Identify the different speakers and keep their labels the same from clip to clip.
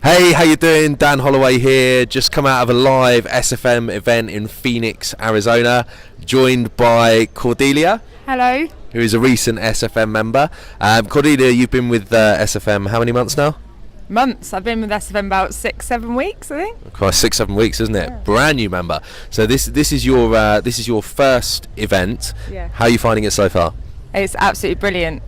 Speaker 1: Hey, how you doing? Dan Holloway here. Just come out of a live SFM event in Phoenix, Arizona, joined by Cordelia.
Speaker 2: Hello.
Speaker 1: Who is a recent SFM member. Cordelia, you've been with SFM how many months now?
Speaker 2: Months. I've been with SFM about 6-7 weeks, I think.
Speaker 1: Quite 6-7 weeks, isn't it?
Speaker 2: Yeah.
Speaker 1: Brand new member. So this is your first event.
Speaker 2: Yeah.
Speaker 1: How are you finding it so far?
Speaker 2: It's absolutely brilliant.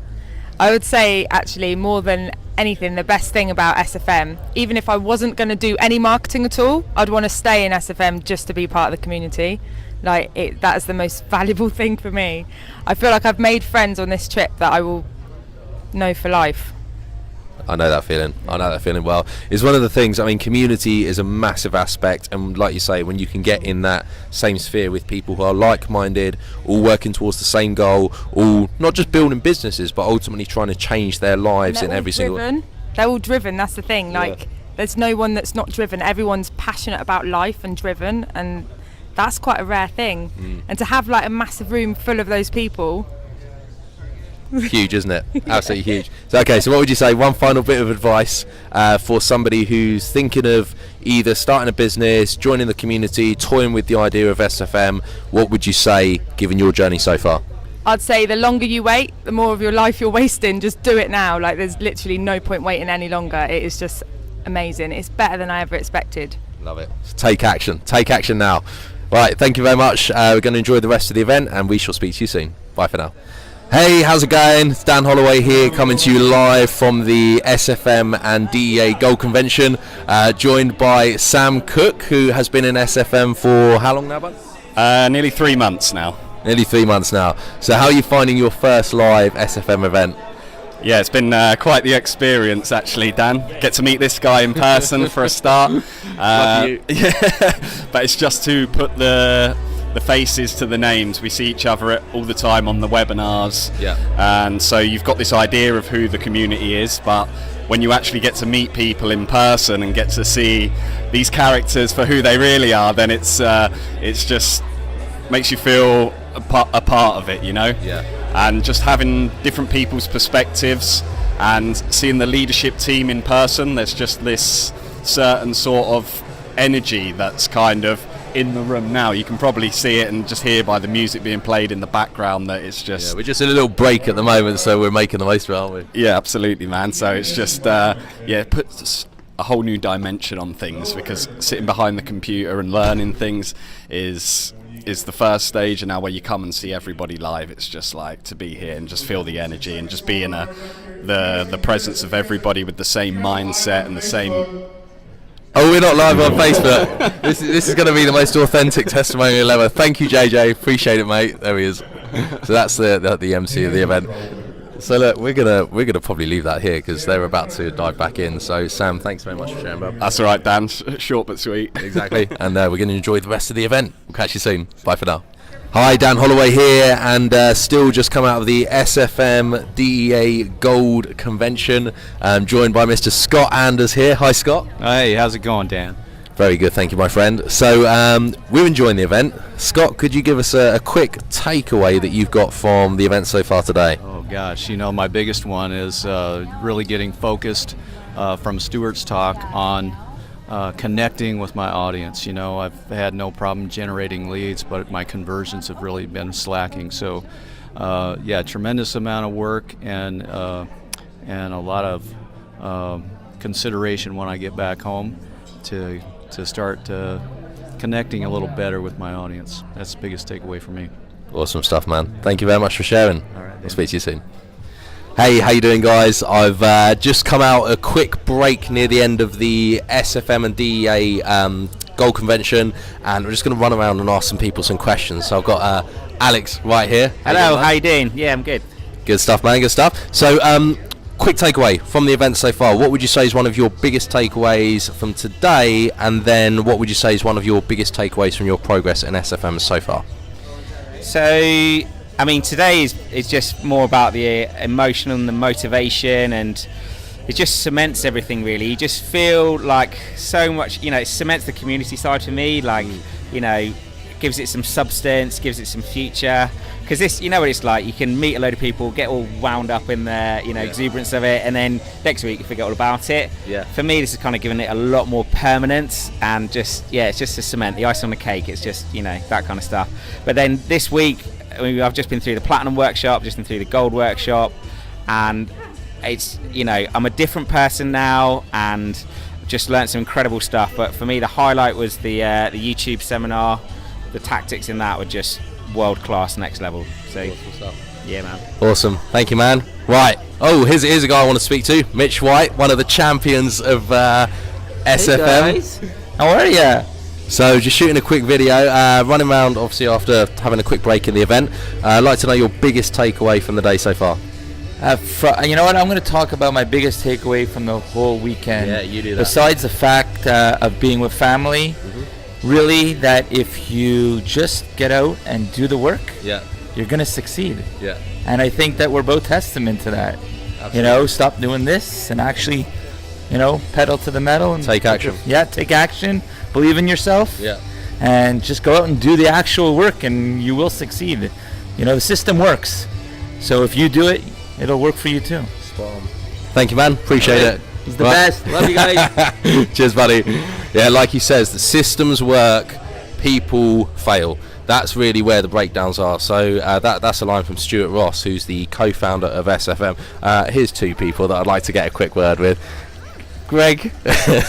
Speaker 2: I would say, actually, more than anything, the best thing about SFM, even if I wasn't going to do any marketing at all, I'd want to stay in SFM just to be part of the community. That is the most valuable thing for me. I feel like I've made friends on this trip that I will know for life.
Speaker 1: I know that feeling well. It's one of the things, I mean, community is a massive aspect, and like you say, when you can get in that same sphere with people who are like-minded, all working towards the same goal, all not just building businesses, but ultimately trying to change their lives in every single...
Speaker 2: They're all driven, that's the thing.
Speaker 1: Yeah.
Speaker 2: There's no one that's not driven. Everyone's passionate about life and driven, and that's quite a rare thing. And to have a massive room full of those people...
Speaker 1: Huge, isn't it? Absolutely huge. So what would you say, one final bit of advice for somebody who's thinking of either starting a business, joining the community, toying with the idea of SFM? What would you say, given your journey so far?
Speaker 2: I'd say the longer you wait, the more of your life you're wasting. Just do it now. There's literally no point waiting any longer. It is just amazing. It's better than I ever expected.
Speaker 1: Love it. So take action now. Right, thank you very much. We're going to enjoy the rest of the event, and we shall speak to you soon. Bye for now. Hey, how's it going? It's Dan Holloway here, coming to you live from the SFM and DEA Gold Convention, joined by Sam Cooke, who has been in SFM for how long now, bud?
Speaker 3: Nearly 3 months now.
Speaker 1: Nearly 3 months now. So how are you finding your first live SFM event?
Speaker 3: Yeah, it's been quite the experience, actually, Dan. Get to meet this guy in person for a start. Yeah, but it's just to put the faces to the names. We see each other all the time on the webinars, and so you've got this idea of who the community is, but when you actually get to meet people in person and get to see these characters for who they really are, then it's just makes you feel a part of it, you know. And just having different people's perspectives and seeing the leadership team in person, there's just this certain sort of energy that's kind of in the room now. You can probably see it and just hear by the music being played in the background that it's just...
Speaker 1: Yeah, we're just in a little break at the moment, so we're making the most of it, aren't we?
Speaker 3: Yeah, absolutely, man. So it's just, it puts a whole new dimension on things, because sitting behind the computer and learning things is the first stage, and now where you come and see everybody live, it's just like to be here and just feel the energy and just be in the presence of everybody with the same mindset and the same...
Speaker 1: Oh, we're not live on Facebook. This is going to be the most authentic testimonial ever. Thank you, JJ. Appreciate it, mate. There he is. So that's the MC of the event. So look, we're gonna probably leave that here because they're about to dive back in. So Sam, thanks very much for sharing, bro.
Speaker 3: That's all right, Dan. Short but sweet.
Speaker 1: Exactly. And we're going to enjoy the rest of the event. We'll catch you soon. Bye for now. Hi, Dan Holloway here, and still just come out of the SFM DEA Gold Convention. I'm joined by Mr. Scott Anders here. Hi, Scott.
Speaker 4: Hey, how's it going, Dan?
Speaker 1: Very good, thank you, my friend. So we're enjoying the event. Scott, could you give us a quick takeaway that you've got from the event so far today?
Speaker 4: Oh gosh, my biggest one is really getting focused from Stuart's talk on connecting with my audience. I've had no problem generating leads, but my conversions have really been slacking. So tremendous amount of work and a lot of consideration when I get back home to start connecting a little better with my audience. That's the biggest takeaway for me.
Speaker 1: Awesome stuff, man. Thank you very much for sharing.
Speaker 4: All right,
Speaker 1: I'll speak to you soon. Hey, how you doing, guys? I've just come out a quick break near the end of the SFM and DEA Gold Convention, and we're just going to run around and ask some people some questions. So I've got Alex right here.
Speaker 5: Hello, how you doing? Yeah, I'm good.
Speaker 1: Good stuff, man. Good stuff. So, quick takeaway from the event so far. What would you say is one of your biggest takeaways from today, and then what would you say is one of your biggest takeaways from your progress in SFM so far?
Speaker 5: So, I mean, today is just more about the emotional and the motivation, and it just cements everything, really. You just feel like so much, it cements the community side for me, gives it some substance, gives it some future, because this, you know what it's like. You can meet a load of people, get all wound up in the exuberance of it, and then next week you forget all about it.
Speaker 1: Yeah.
Speaker 5: For me, this is kind of giving it a lot more permanence, and just it's just the cement, the icing on the cake. It's just that kind of stuff. But then this week, I've just been through the platinum workshop, just been through the gold workshop, and it's I'm a different person now, and just learned some incredible stuff. But for me, the highlight was the YouTube seminar. The tactics in that were just world class, next level. So yeah, man.
Speaker 1: Awesome. Thank you, man. Right. Oh, here's a guy I want to speak to. Mitch White, one of the champions of SFM.
Speaker 6: Hey guys. How are ya?
Speaker 1: So just shooting a quick video, running around obviously after having a quick break in the event. I'd like to know your biggest takeaway from the day so far.
Speaker 6: You know what? I'm going to talk about my biggest takeaway from the whole weekend.
Speaker 1: Yeah, you do that.
Speaker 6: Besides the fact of being with family, really, that if you just get out and do the work, you're going to succeed.
Speaker 1: Yeah.
Speaker 6: And I think that we're both testament to that. Absolutely. Stop doing this and actually, pedal to the metal and
Speaker 1: take action.
Speaker 6: Take action. Believe in yourself.
Speaker 1: Yeah.
Speaker 6: And just go out and do the actual work, and you will succeed. The system works. So if you do it, it'll work for you too.
Speaker 1: Spot on. Thank you, man. Appreciate it.
Speaker 6: He's the best. Love you guys.
Speaker 1: Cheers, buddy. Yeah, like he says, the systems work, people fail. That's really where the breakdowns are. So that's a line from Stuart Ross, who's the co-founder of SFM. Here's two people that I'd like to get a quick word with. Greg,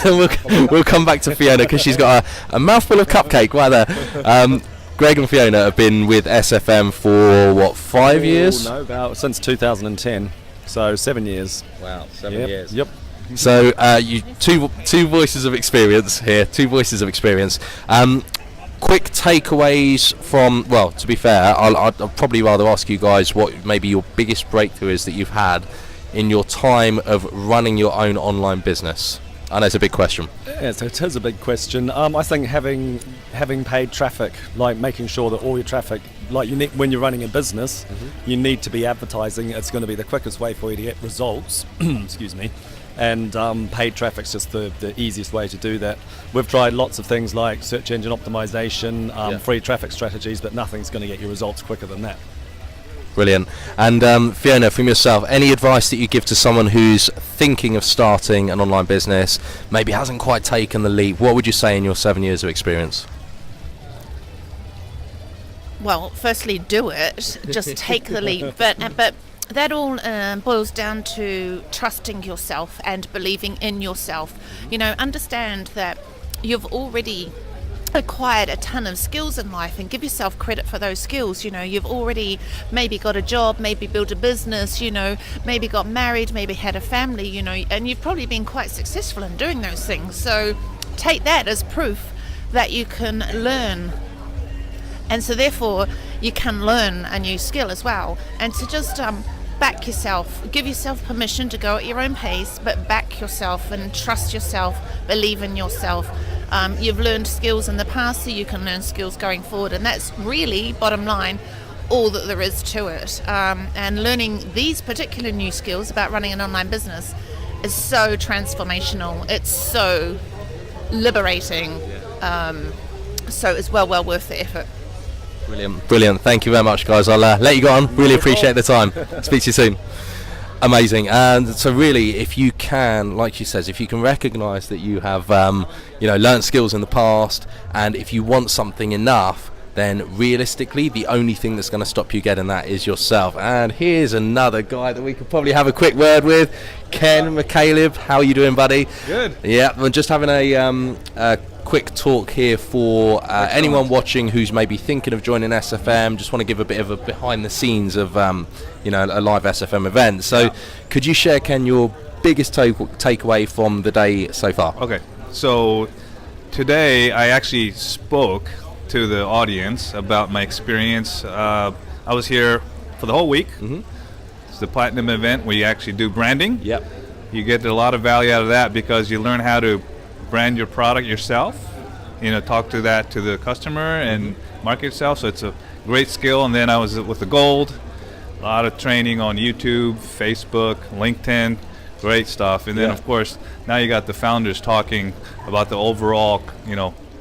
Speaker 1: we'll come back to Fiona because she's got a mouthful of cupcake right there. Greg and Fiona have been with SFM for 5 years?
Speaker 7: No, about since 2010. So 7 years.
Speaker 1: Wow, 7 years.
Speaker 7: Yep.
Speaker 1: So you two voices of experience here. Two voices of experience. Quick takeaways from. Well, to be fair, I'd probably rather ask you guys what maybe your biggest breakthrough is that you've had in your time of running your own online business. I know it's a big question.
Speaker 7: Yeah, so it is a big question. I think having paid traffic, like making sure that all your traffic, like you need when you're running a business, you need to be advertising. It's going to be the quickest way for you to get results. Excuse me. And paid traffic's just the easiest way to do that. We've tried lots of things like search engine optimization, free traffic strategies, but nothing's going to get you results quicker than that.
Speaker 1: Brilliant. And Fiona, from yourself, any advice that you give to someone who's thinking of starting an online business, maybe hasn't quite taken the leap? What would you say in your 7 years of experience?
Speaker 8: Well, firstly, do it. Just take the leap. But that all boils down to trusting yourself and believing in yourself. Understand that you've already acquired a ton of skills in life, and give yourself credit for those skills. You've already maybe got a job, maybe built a business, maybe got married, maybe had a family, and you've probably been quite successful in doing those things. So take that as proof that you can learn, and so therefore you can learn a new skill as well. And to just back yourself, give yourself permission to go at your own pace, but back yourself and trust yourself, believe in yourself. You've learned skills in the past, so you can learn skills going forward, and that's really, bottom line, all that there is to it. And learning these particular new skills about running an online business is so transformational. It's so liberating. So it's well worth the effort.
Speaker 1: Brilliant. Thank you very much, guys. I'll let you go on. Really appreciate the time. Speak to you soon. Amazing. And so really, if you can, like she says, if you can recognize that you have learned skills in the past, and if you want something enough, then realistically the only thing that's going to stop you getting that is yourself. And here's another guy that we could probably have a quick word with. Ken McKay, how are you doing, buddy?
Speaker 9: Good.
Speaker 1: Yeah, we're just having a quick talk here for anyone watching who's maybe thinking of joining SFM. Just want to give a bit of a behind the scenes of a live SFM event. So could you share, Ken, your biggest takeaway from the day so far?
Speaker 9: Okay, so today I actually spoke to the audience about my experience. I was here for the whole week. It's the Platinum event where you actually do branding.
Speaker 1: Yep.
Speaker 9: You get a lot of value out of that because you learn how to brand your product yourself, talk to the customer and market yourself. So it's a great skill. And then I was with the Gold, a lot of training on YouTube, Facebook, LinkedIn, great stuff. And then of course now you got the founders talking about the overall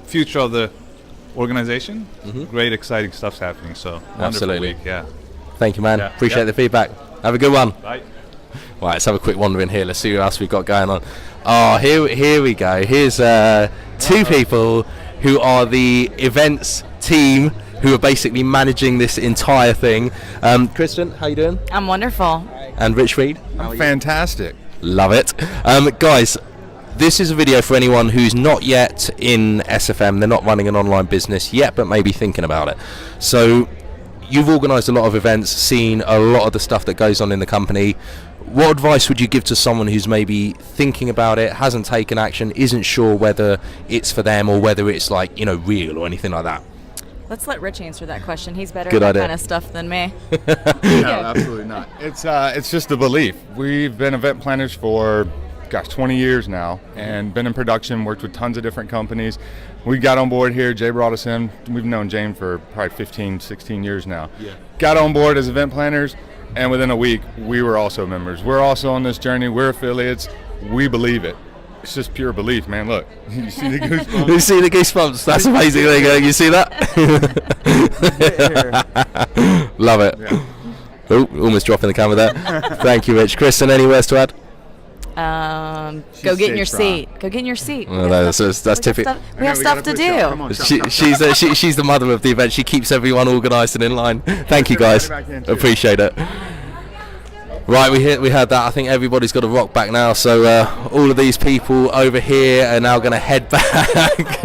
Speaker 9: future of the organization. Great exciting stuff's happening. So wonderful
Speaker 1: Absolutely.
Speaker 9: week. Yeah.
Speaker 1: Thank you, man.
Speaker 9: Yeah.
Speaker 1: Appreciate the feedback. Have a good one.
Speaker 9: Bye.
Speaker 1: Right, let's have a quick wander in here. Let's see what else we've got going on. Oh, here we go. Here's two people who are the events team who are basically managing this entire thing. Kristen, how you doing?
Speaker 10: I'm wonderful.
Speaker 1: And Rich Reed?
Speaker 11: I'm fantastic.
Speaker 1: Love it. Guys, this is a video for anyone who's not yet in SFM. They're not running an online business yet, but maybe thinking about it. So you've organised a lot of events, seen a lot of the stuff that goes on in the company. What advice would you give to someone who's maybe thinking about it, hasn't taken action, isn't sure whether it's for them or whether it's like, you know, real or anything like that?
Speaker 10: Let's let Rich answer that question. He's better
Speaker 1: Good
Speaker 10: at
Speaker 1: idea.
Speaker 10: that kind of stuff than me.
Speaker 11: No, absolutely not. It's just a belief. We've been event planners for 20 years now, and been in production, worked with tons of different companies. We got on board here, Jay brought us in. We've known Jane for probably 15, 16 years now.
Speaker 1: Yeah.
Speaker 11: Got on board as event planners, and within a week, we were also members. We're also on this journey. We're affiliates. We believe it. It's just pure belief, man. Look, you see the goosebumps?
Speaker 1: You see the goosebumps? That's amazing. There you go. You see that? Love it.
Speaker 11: Yeah.
Speaker 1: Oh, almost dropping the camera there. Thank you, Rich. Kristen, any words to add?
Speaker 10: Go get in your seat. Go get in your seat.
Speaker 1: Well, that's typical.
Speaker 10: We have stuff to do.
Speaker 1: She's the mother of the event. She keeps everyone organised and in line. Thank you, guys. Appreciate it. Right, we had that. I think everybody's got to rock back now. So all of these people over here are now going to head back.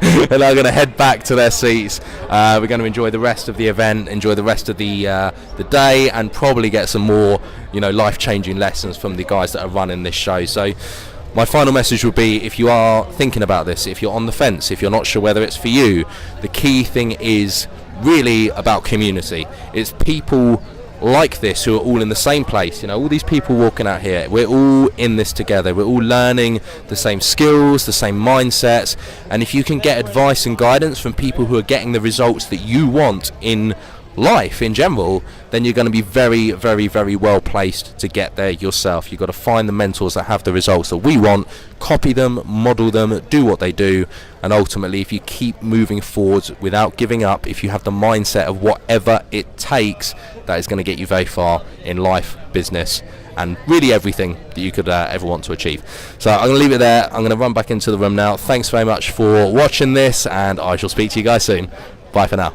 Speaker 1: They're now going to head back to their seats. We're going to enjoy the rest of the event, enjoy the rest of the day, and probably get some more, you know, life-changing lessons from the guys that are running this show. So my final message would be, if you are thinking about this, if you're on the fence, if you're not sure whether it's for you, the key thing is really about community. It's people like this who are all in the same place. You know, all these people walking out here, we're all in this together. We're all learning the same skills, the same mindsets, and if you can get advice and guidance from people who are getting the results that you want in life in general, then you're going to be very, very, very well placed to get there yourself. You've got to find the mentors that have the results that we want, copy them, model them, do what they do, and ultimately, if you keep moving forwards without giving up, if you have the mindset of whatever it takes, that is going to get you very far in life, business, and really everything that you could ever want to achieve. So I'm going to leave it there. I'm going to run back into the room now. Thanks very much for watching this, and I shall speak to you guys soon. Bye for now.